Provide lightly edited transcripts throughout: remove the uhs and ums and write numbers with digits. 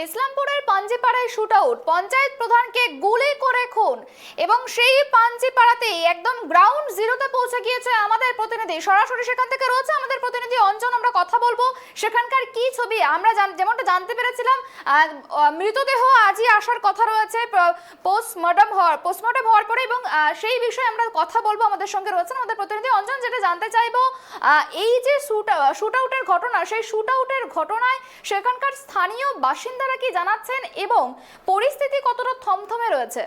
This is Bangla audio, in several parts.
ইসলামপুরের পাঞ্জিপাড়ায় শুট আউট, পঞ্চায়েত প্রধানকে গুলি করে খুন এবং সেই পাঞ্জিপাড়াতেই একদম গ্রাউন্ড জিরোতে পৌঁছে গিয়েছে আমাদের প্রতিনিধি। সরাসরি সেখান থেকে রয়েছে আমাদের প্রতিনিধি অঞ্জন। আমরা কথা বলবো সেখানকার কি ছবি। আমরা যেমনটা জানতে পেরেছিলাম মৃতদেহ আজই আসার কথা রয়েছে পোস্টমর্টম হওয়ার পরে, এবং সেই বিষয়ে আমরা কথা বলবো। আমাদের সঙ্গে রয়েছেন আমাদের প্রতিনিধি অঞ্জন। যেটা জানতে চাইবো, এই যে শুট আউটের ঘটনা, সেই শুট আউটের ঘটনায় সেখানকার স্থানীয় বাসিন্দারা কি জানাচ্ছেন এবং পরিস্থিতি কতটা থমথমে রয়েছে।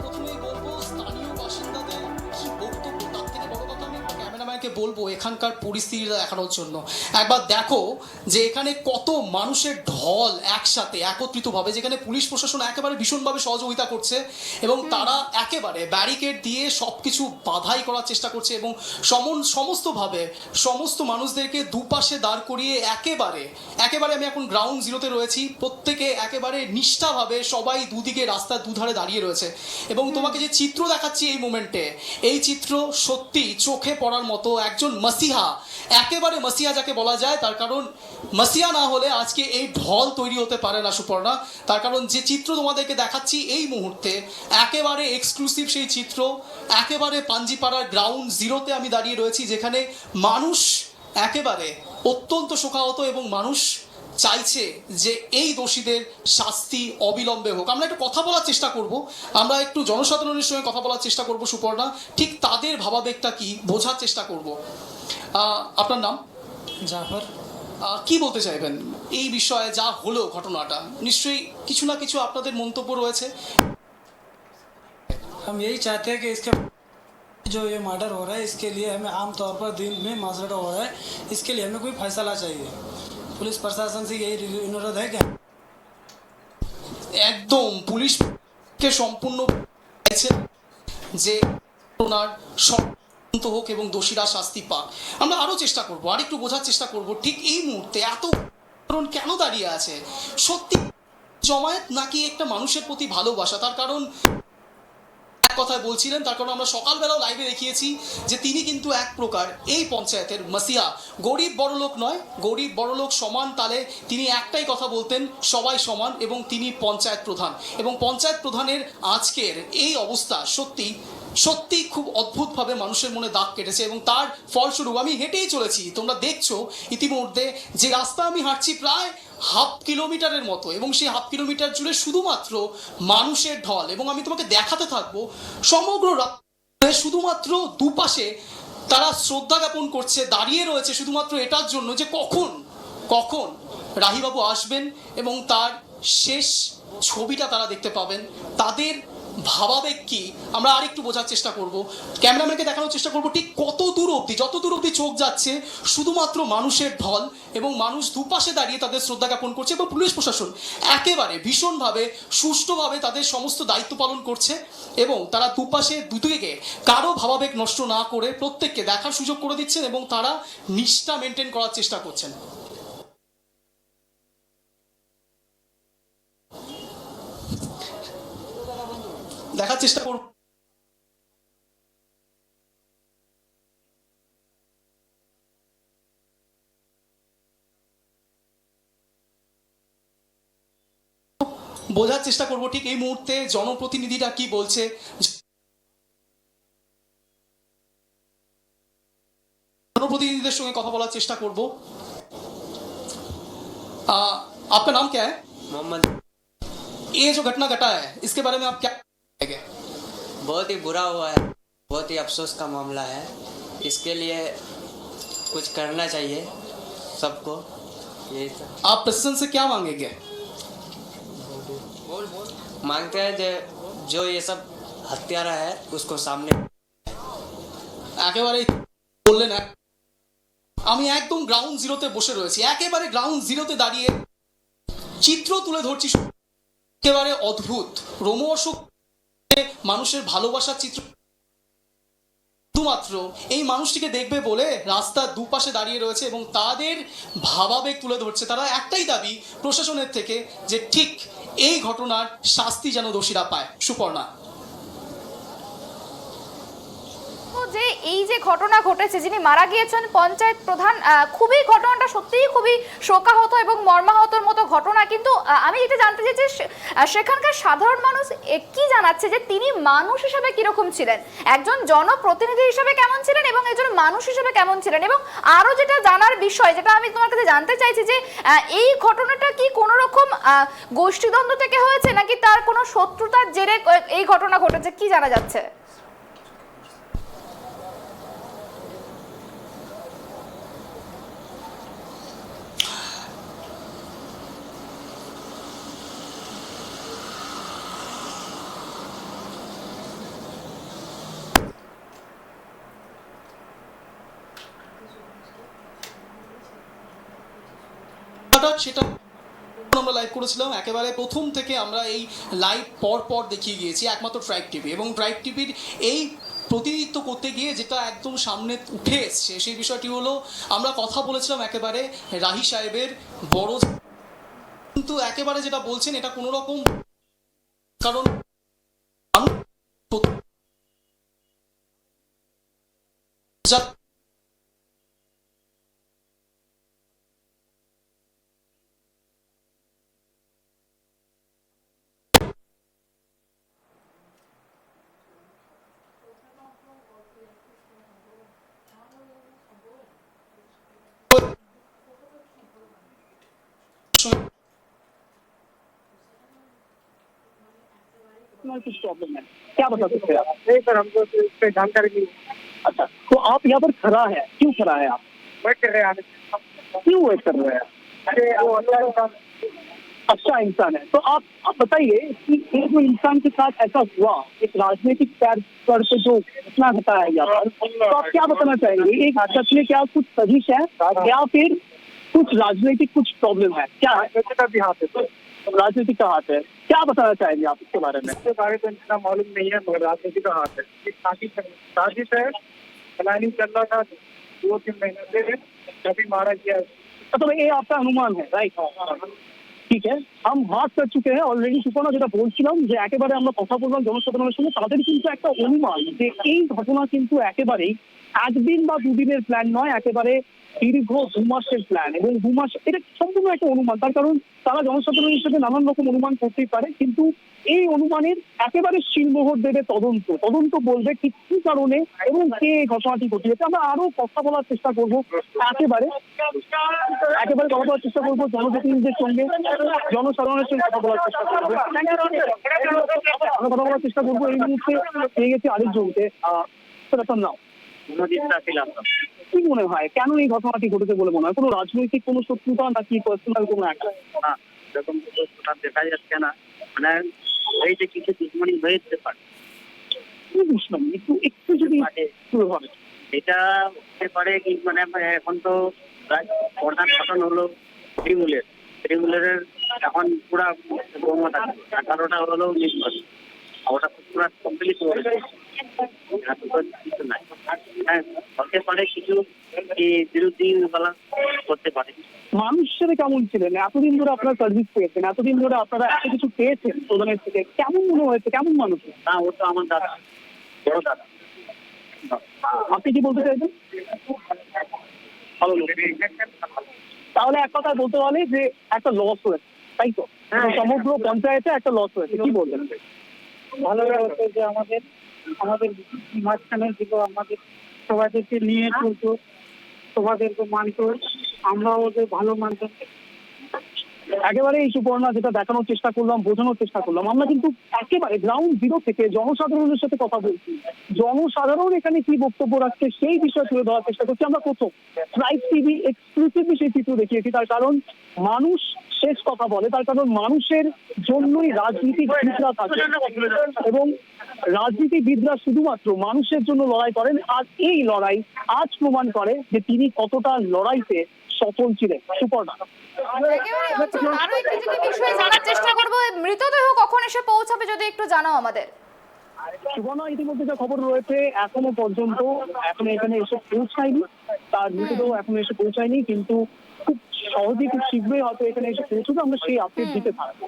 প্রথমেই বলবো স্থানীয় বাসিন্দাদের কি বক্তব্য, তার থেকে বড় কথা আমি ক্যামেরাম্যানকে বলবো এখানকার পরিস্থিতিটা দেখানোর জন্য। একবার দেখো যে এখানে কত মানুষের ঢল একসাথে একত্রিতভাবে, যেখানে পুলিশ প্রশাসন একেবারে ভীষণভাবে সহযোগিতা করছে এবং তারা একেবারে ব্যারিকেড দিয়ে সব কিছু বাধাই করার চেষ্টা করছে এবং সমস্তভাবে সমস্ত মানুষদেরকে দুপাশে দাঁড় করিয়ে একেবারে আমি এখন গ্রাউন্ড জিরোতে রয়েছি, প্রত্যেকে একেবারে নিষ্ঠাভাবে সবাই দুদিকে রাস্তার দুধারে দাঁড়িয়ে রয়েছে। এবং তোমাকে যে চিত্র দেখাচ্ছি এই মোমেন্টে, এই চিত্র সত্যি চোখে পড়ার মতো। একজন মাসিহা, একেবারে মাসিহা যাকে বলা যায়, তার কারণ মাসিহা না হলে আজকে এই ঢল তৈরি হতে পারে না সুপর্ণা। তার কারণ যে চিত্র তোমাদেরকে দেখাচ্ছি এই মুহূর্তে একেবারে এক্সক্লুসিভ সেই চিত্র। একেবারে পাঞ্জিপাড়ার গ্রাউন্ড জিরোতে আমি দাঁড়িয়ে রয়েছি, যেখানে মানুষ একেবারে অত্যন্ত শোকাহত এবং মানুষ চাইছে যে এই দোষীদের শাস্তি অবিলম্বে হোক। আমরা একটু কথা বলার চেষ্টা করব, আমরা একটু জনসাধারণের সঙ্গে কথা বলার চেষ্টা করব সুপর্ণা, ঠিক তাদের ভাবাবেগটা কি বোঝার চেষ্টা করব। আপনার নাম? জাফর। কি বলতে চাইবেন এই বিষয়ে, যা হলো ঘটনাটা? নিশ্চয়ই কিছু না কিছু আপনাদের মন্তব্য রয়েছে। हम यही चाहते हैं कि इसके जो ये मर्डर हो रहा है इसके लिए हमें आम तौर पर दिन में मसला हो रहा है, इसके लिए हमें कोई फैसला चाहिए। पुलिस प्रशासन से यही अनुरोध है कि একদম পুলিশকে সম্পূর্ণ যে ওনার শান্ত হোক এবং দোষীরা শাস্তি পাক। আমরা আরও চেষ্টা করবো, আর একটু বোঝার চেষ্টা করব ঠিক এই মুহূর্তে এত কেন দাঁড়িয়ে আছে। সত্যি জমায়েত নাকি একটা মানুষের প্রতি ভালোবাসা? তার কারণ কথায় বলছিলেন, তার কারণ আমরা সকালবেলাও লাইভে দেখিয়েছি যে তিনি কিন্তু এক প্রকার এই পঞ্চায়েতের মাসিহা। গরিব বড়লোক নয়, গরিব বড়লোক সমান তালে তিনি একটাই কথা বলতেন, সবাই সমান, এবং তিনি পঞ্চায়েত প্রধান। এবং পঞ্চায়েত প্রধানের আজকের এই অবস্থা সত্যি সত্যি খুব অদ্ভুতভাবে মানুষের মনে দাগ কেটেছে এবং তার ফলস্বরূপ আমি হেঁটেই চলেছি। তোমরা দেখছো ইতিমধ্যে যে রাস্তা আমি হাঁটছি প্রায় হাফ কিলোমিটারের মতো, এবং সেই হাফ কিলোমিটার জুড়ে শুধুমাত্র মানুষের ঢল। এবং আমি তোমাকে দেখাতে থাকবো সমগ্র শুধুমাত্র দুপাশে তারা শ্রদ্ধা জ্ঞাপন করছে, দাঁড়িয়ে রয়েছে শুধুমাত্র এটার জন্য যে কখন রাহিবাবু আসবেন এবং তার শেষ ছবিটা তারা দেখতে পাবেন। তাদের ভাবাবেগ কি আমরা আরেকটু বোঝার চেষ্টা করব, ক্যামেরাম্যানকে দেখানোর চেষ্টা করব ঠিক কত দূর অবধি, যত দূর অবধি চোখ যাচ্ছে শুধুমাত্র মানুষের ঢল এবং মানুষ দুপাশে দাঁড়িয়ে তাদের শ্রদ্ধা জ্ঞাপন করছে এবং পুলিশ প্রশাসন একেবারে ভীষণভাবে সুষ্ঠুভাবে তাদের সমস্ত দায়িত্ব পালন করছে এবং তারা দুপাশে দুদিকে কারো ভাবাবেগ নষ্ট না করে প্রত্যেককে দেখার সুযোগ করে দিচ্ছেন এবং তারা নিষ্ঠা মেনটেন করার চেষ্টা করছেন। দেখার চেষ্টা করব বোঝার চেষ্টা করব ঠিক এই মুহূর্তে জনপ্রতিনিধিরা কি বলছে। জনপ্রতিনিধিদের সঙ্গে কথা বলার চেষ্টা করব। आपका नाम क्या है? मोहम्मद। ये जो घटना घटा है इसके बारे में आप क्या कहेंगे? बहुत ही बुरा हुआ है, बहुत ही अफसोस का मामला है। इसके लिए कुछ करना चाहिए सबको। ये आप प्रशासन से क्या मांगेंगे? मांगते हैं जो ये सब हत्यारा है उसको सामने। একেবারে বললেন, আমি একদম গ্রাউন্ড জিরোতে বসে রয়েছি, একেবারে গ্রাউন্ড জিরোতে দাঁড়িয়ে চিত্র তুলে ধরছি, একেবারে অদ্ভুত রোমহর্ষক মানুষের ভালোবাসার চিত্র। শুধুমাত্র এই মানুষটিকে দেখবে বলে রাস্তার দুপাশে দাঁড়িয়ে রয়েছে এবং তাদের ভাবাবেগ তুলে ধরছে। তারা একটাই দাবি প্রশাসনের থেকে যে ঠিক এই ঘটনার শাস্তি যেন দোষীরা পায়। সুপর্ণা। যে এই যে ঘটনা ঘটেছে, যিনি মারা গিয়েছেন পঞ্চায়েত প্রধান, খুবই ঘটনাটা সত্যিই খুবই শোকাহত এবং মর্মাহতর মতো ঘটনা। কিন্তু আমি যেটা জানতে চাইছি সেখানকার সাধারণ মানুষ কি জানাচ্ছে যে তিনি মানুষ হিসেবে কিরকম ছিলেন, একজন জনপ্রতিনিধি হিসেবে কেমন ছিলেন এবং একজন মানুষ হিসেবে কেমন ছিলেন। এবং আরো যেটা জানার বিষয়, যেটা আমি তোমার কাছে জানতে চাইছি যে এই ঘটনাটা কি কোনো রকম গোষ্ঠীদ্বন্দ্ব থেকে হয়েছে নাকি তার কোনো শত্রুতার জেরে এই ঘটনা ঘটেছে, কি জানা যাচ্ছে? সেটা আমরা লাইভ করেছিলাম একেবারে প্রথম থেকে। আমরা এই লাইভ পর দেখিয়ে গিয়েছি একমাত্র ট্রাইব টিভি, এবং ট্রাইব টিভির এই প্রতিনিধিত্ব করতে গিয়ে যেটা একদম সামনে উঠে এসছে সেই বিষয়টি হলো, আমরা কথা বলেছিলাম একেবারে রাহি সাহেবের বড়, কিন্তু একেবারে যেটা বলছেন এটা কোনো রকম, কারণ कुछ प्रॉब्लम है, क्या बता सकते हैं आप? नहीं सर, हमको इस पे जानकारी नहीं। अच्छा, तो आप यहाँ पर खड़ा है, क्यों खड़ा है आप? वेट कर रहे हैं, क्यों वेट कर रहे हैं? अरे वो अच्छा इंसान है, तो आप बताइए कि एक वो इंसान के साथ ऐसा हुआ, एक राजनीतिक पर से जो घटना घटा है यहाँ पर, तो आप क्या बताना चाहेंगे? एक सच में क्या कुछ सजिश है या फिर कुछ राजनीतिक कुछ प्रॉब्लम है, क्या है? राजनीति का हाथ है, क्या बताना चाहेंगे आप इसके बारे में? इसके बारे में इतना मालूम नहीं है, मगर राजनीति का हाथ है, साजिश है, प्लानिंग चल रहा था 2-3 महीने से, कभी मारा गया। तो ये आपका अनुमान है, राइट? ঠিক আছে, हम बात कर चुके हैं অলরেডি। সুপর্ণা যেটা বলছিলাম যে একেবারে আমরা কথা বললাম জনসাধারণের সঙ্গে, তাদের কিন্তু একটা অনুমান যে এই ঘটনা কিন্তু একেবারেই একদিন বা দুদিনের প্ল্যান নয়, একেবারে দীর্ঘ 2 মাসের প্ল্যান। এবং 2 মাস এটা সম্পূর্ণ একটা অনুমান, তার কারণ তারা জনসাধারণ হিসেবে নানান রকম অনুমান করতেই পারে, কিন্তু এই অনুমানের একেবারে শিলমোহর দেবে তদন্ত বলবে ঠিক কি কারণে এবং কে ঘটনাটি ঘটিয়েছে। আমরা আরো কথা বলার চেষ্টা করবো, একেবারে কথা বলার চেষ্টা করবো জনপ্রতিনিধিদের সঙ্গে, জনসাধারণের সঙ্গে কথা বলার চেষ্টা করবো, আমরা কথা বলার চেষ্টা করবো। এই মুহূর্তে পেয়ে গেছি আরেকজনকে, সেটা নাও। কি মনে হয় কেন এই ঘটনাটি ঘটেছে বলে মনে হয়? কোনো রাজনৈতিক কোনো শত্রুতা নাকি পার্সোনাল কোনো একটা? এরকম দেখা যাচ্ছে না, মানে এই যে কিছু দুশ্মনী হয়ে যেতে পারে, বুঝলাম একটু যদি হবে এটা হতে পারে কি, মানে এখন তো প্রধান ঘটন হলো তৃণমূলের এখন পুরা বহুমত আছে, 18টা হলেও নির্ভর, ওটা পুরা কমপ্লিট হয়ে কিছু নাই। হতে পারে কিছু বিরোধী বলা করতে পারে। মানুষ হিসেবে কেমন ছিলেন? এতদিন ধরে আপনারা সার্ভিস পেয়েছেন, এতদিন ধরে আপনারা এত কিছু পেয়েছেন প্রধানের থেকে, কেমন মনে হয়েছে? কেমন মানুষ? না, ও তো আমার দাদা, বড় দাদা। আপনি কি বলতে চাইছেন? তাহলে এক কথা বলতে বলে যে একটা লস হয়েছে, তাই তো? সমগ্র পঞ্চায়েতে একটা লস হয়েছে, কি বলবেন? ভালো হচ্ছে যে আমাদের মাঝখানে ছিল, আমাদের সবাইকে নিয়ে চলতো, সবাইকে মানত, আমরা ওদের ভালো মানতাম। একেবারে এই সুপর্ণা যেটা দেখানোর চেষ্টা করলাম, বোঝানোর চেষ্টা করলাম, আমরা কিন্তু একেবারে গ্রাউন্ড জিরো থেকে জনসাধারণের সাথে কথা বলছি, জনসাধারণ এখানে কি বক্তব্য রাখছে সেই বিষয়ে তুলে ধরার চেষ্টা করছি। আমরা প্রথম ট্রাইব টিভি এক্সক্লুসিভলি সেই চিত্র দেখিয়েছি, তার কারণ মানুষ শেষ কথা বলে, তার কারণ মানুষের জন্যই রাজনীতিবিদরা থাকে এবং রাজনীতিবিদরা শুধুমাত্র মানুষের জন্য লড়াই করেন। আর এই লড়াই আজ প্রমাণ করে যে তিনি কতটা লড়াইতে সফল ছিলেন। সুপর্ণা, আরো একটু যদি বিষয়ে জানার চেষ্টা করবো, মৃতদেহ কখন এসে পৌঁছাবে যদি একটু জানাও আমাদের। সুবর্ণা, ইতিমধ্যে যে খবর রয়েছে এখনো পর্যন্ত এখানে এসে পৌঁছায়নি, তার মৃতদেহ এখন এসে পৌঁছায়নি, কিন্তু খুব সহজেই খুব শীঘ্রই হয়তো এখানে এসে পৌঁছবে, আমরা সেই আপডেট দিতে থাকবো।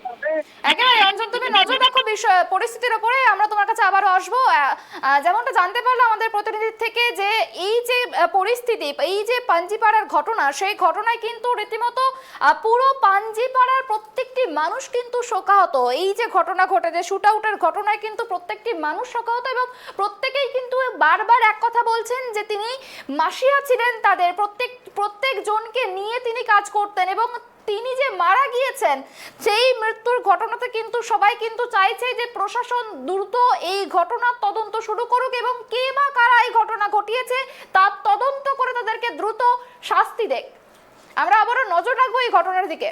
একেবারে অঞ্জন, তুমি নজর রাখো বিষয় পরিস্থিতির উপরে, আমরা তোমার কাছে আবারও আসবো। যেমনটা জানতে পারলাম আমাদের প্রতিনিধির থেকে যে এই যে পরিস্থিতি, এই যে পাঞ্জিপাড়ার ঘটনা, সেই ঘটনায় কিন্তু রীতিমতো পুরো পাঞ্জিপাড়ার প্রত্যেকটি মানুষ কিন্তু শোকাহত। এই যে ঘটনা ঘটেছে, শুট আউটের ঘটনায় কিন্তু প্রত্যেকটি মানুষ শোকাহত এবং প্রত্যেকেই কিন্তু বারবার এক কথা বলছেন যে তিনি মাসিয়া ছিলেন, তাদের প্রত্যেক জনকে নিয়ে তিনি কাজ করতেন এবং তিনি যে মারা গিয়েছেন সেই মৃত্যুর ঘটনাতে কিন্তু সবাই কিন্তু চাইছে যে প্রশাসন দ্রুত এই ঘটনার তদন্ত শুরু করুক এবং কে বা কারা এই ঘটনা ঘটিয়েছে তার তদন্ত করে তাদেরকে দ্রুত শাস্তি দেক। আমরা আবারও নজর রাখবো এই ঘটনার দিকে।